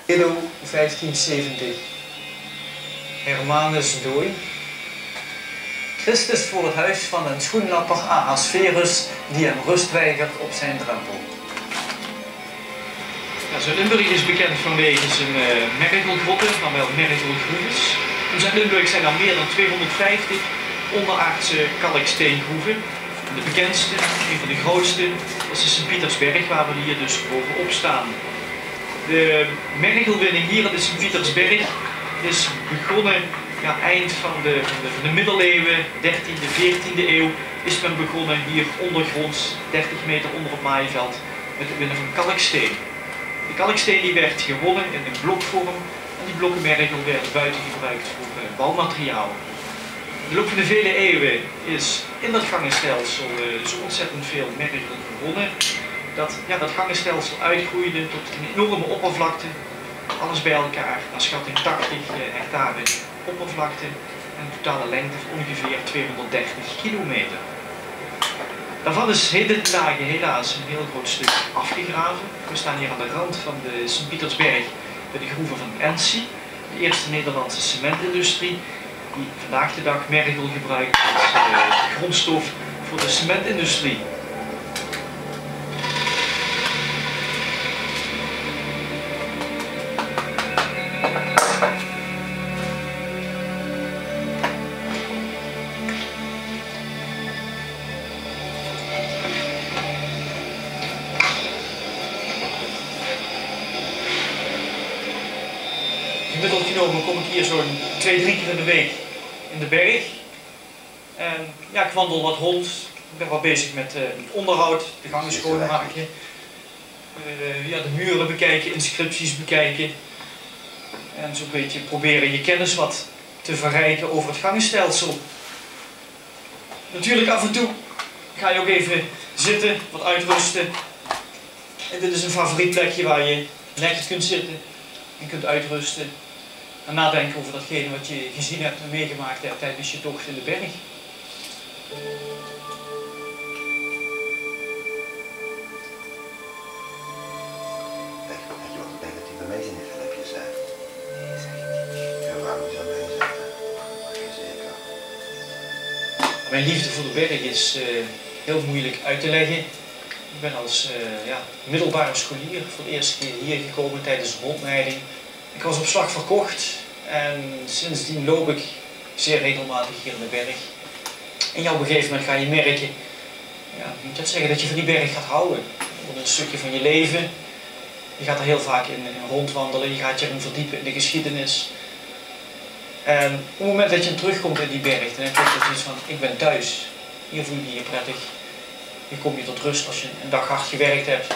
Edo 1570. Hermanus dooi. Christus voor het huis van een schoenlapper Ahasverus die hem rust weigert op zijn drempel. Ja, Zuid-Limburg is bekend vanwege zijn mergelgrotten, dan wel mergelgroeves. In Zuid-Limburg zijn er meer dan 250 onderaardse kalksteengroeven. De bekendste, een van de grootste, is de Sint-Pietersberg, waar we hier dus bovenop staan. De mergelwinning hier op de Sint-Pietersberg is begonnen eind van de middeleeuwen, 13e, 14e eeuw, is men begonnen hier ondergronds, 30 meter onder het maaiveld, met het winnen van kalksteen. De kalksteen die werd gewonnen in een blokvorm en die blokken mergel werden buiten gebruikt voor bouwmateriaal. In de loop van de vele eeuwen is in dat gangenstelsel zo ontzettend veel mergel gewonnen, dat dat gangenstelsel uitgroeide tot een enorme oppervlakte. Alles bij elkaar, naar schatting 80 hectare oppervlakte en een totale lengte van ongeveer 230 kilometer. Daarvan is heden ten dagen helaas een heel groot stuk afgegraven. We staan hier aan de rand van de Sint-Pietersberg bij de groeven van Ensi, de eerste Nederlandse cementindustrie, die vandaag de dag mergel gebruikt als grondstof voor de cementindustrie. Gemiddeld genomen kom ik hier zo'n 2-3 keer in de week in de berg. En ik wandel wat rond. Ik ben wat bezig met het onderhoud, de gangen schoonmaken. De muren bekijken, inscripties bekijken. En zo'n beetje proberen je kennis wat te verrijken over het gangenstelsel. Natuurlijk af en toe ga je ook even zitten, wat uitrusten. En dit is een favoriet plekje waar je lekker kunt zitten en kunt uitrusten. En nadenken over datgene wat je gezien hebt en meegemaakt hebt tijdens je tocht in de berg. Weet je wat de negatieve meezinnigfilmpjes zijn? Nee, zeg ik niet. Ja, waarom zou je zeggen? Zeker. Mijn liefde voor de berg is heel moeilijk uit te leggen. Ik ben als middelbare scholier voor de eerste keer hier gekomen tijdens een rondleiding. Ik was op slag verkocht en sindsdien loop ik zeer regelmatig hier in de berg. En op een gegeven moment ga je merken, moet dat zeggen, dat je van die berg gaat houden. Het wordt een stukje van je leven. Je gaat er heel vaak in rondwandelen, je gaat je erin verdiepen in de geschiedenis. En op het moment dat je terugkomt in die berg, dan heb je ook zoiets van, ik ben thuis. Hier voel je je prettig. Hier kom je tot rust als je een dag hard gewerkt hebt.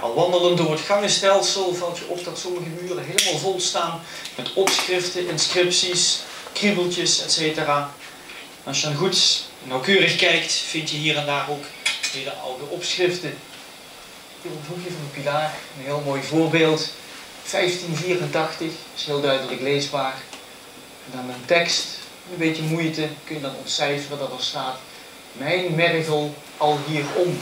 Al wandelend door het gangenstelsel valt je op dat sommige muren helemaal vol staan met opschriften, inscripties, kriebeltjes, etc. Als je dan goed nauwkeurig kijkt, vind je hier en daar ook hele oude opschriften. Hier op het hoekje van de pilaar, een heel mooi voorbeeld. 1584, is heel duidelijk leesbaar. En dan een tekst, een beetje moeite, kun je dan ontcijferen dat er staat: mijn mergel al hierom.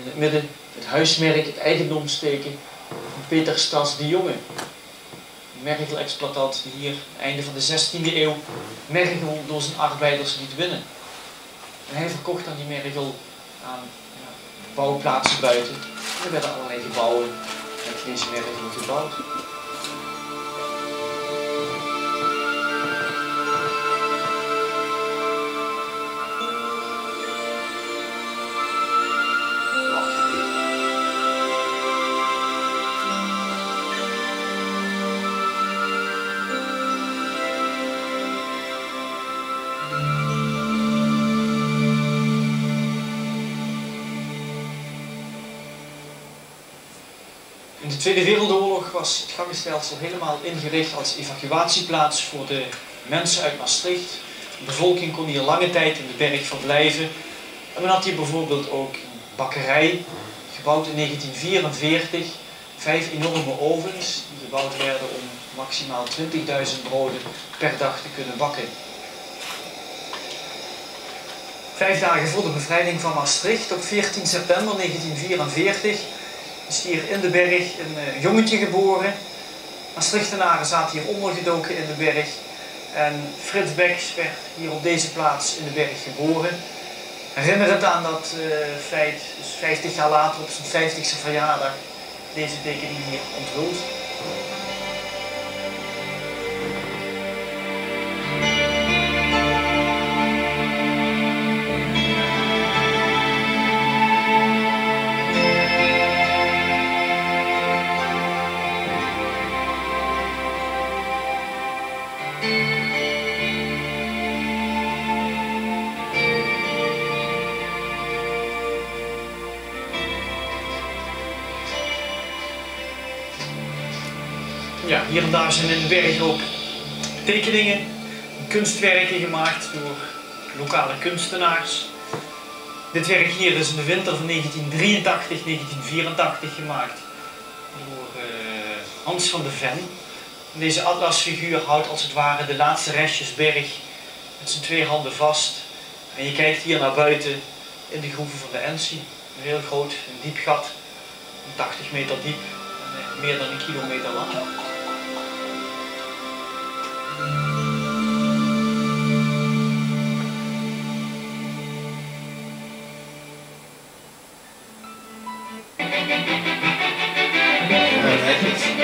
In het midden het huismerk, het eigendomsteken van Peter Stas de Jonge. Een mergelexploitant die hier, einde van de 16e eeuw, mergel door zijn arbeiders liet winnen. En hij verkocht dan die mergel aan bouwplaatsen buiten. En er werden allerlei gebouwen met deze mergel gebouwd. In de Tweede Wereldoorlog was het gangenstelsel helemaal ingericht als evacuatieplaats voor de mensen uit Maastricht. De bevolking kon hier lange tijd in de berg verblijven. En men had hier bijvoorbeeld ook een bakkerij, gebouwd in 1944. 5 enorme ovens die gebouwd werden om maximaal 20.000 broden per dag te kunnen bakken. 5 dagen voor de bevrijding van Maastricht, op 14 september 1944, is hier in de berg een jongetje geboren. Maastrichtenaren zaten hier ondergedoken in de berg. En Frits Beks werd hier op deze plaats in de berg geboren. Herinnerend aan dat feit, dus 50 jaar later op zijn 50ste verjaardag, deze tekening hier onthuld. Ja, hier en daar zijn in de berg ook tekeningen, kunstwerken gemaakt door lokale kunstenaars. Dit werk hier is in de winter van 1983-1984 gemaakt door Hans van de Ven. Deze atlasfiguur houdt als het ware de laatste restjes berg met zijn 2 handen vast. En je kijkt hier naar buiten in de groeven van de Ensie. Een heel groot, een diep gat, 80 meter diep en meer dan 1 kilometer lang. Ja, netjes.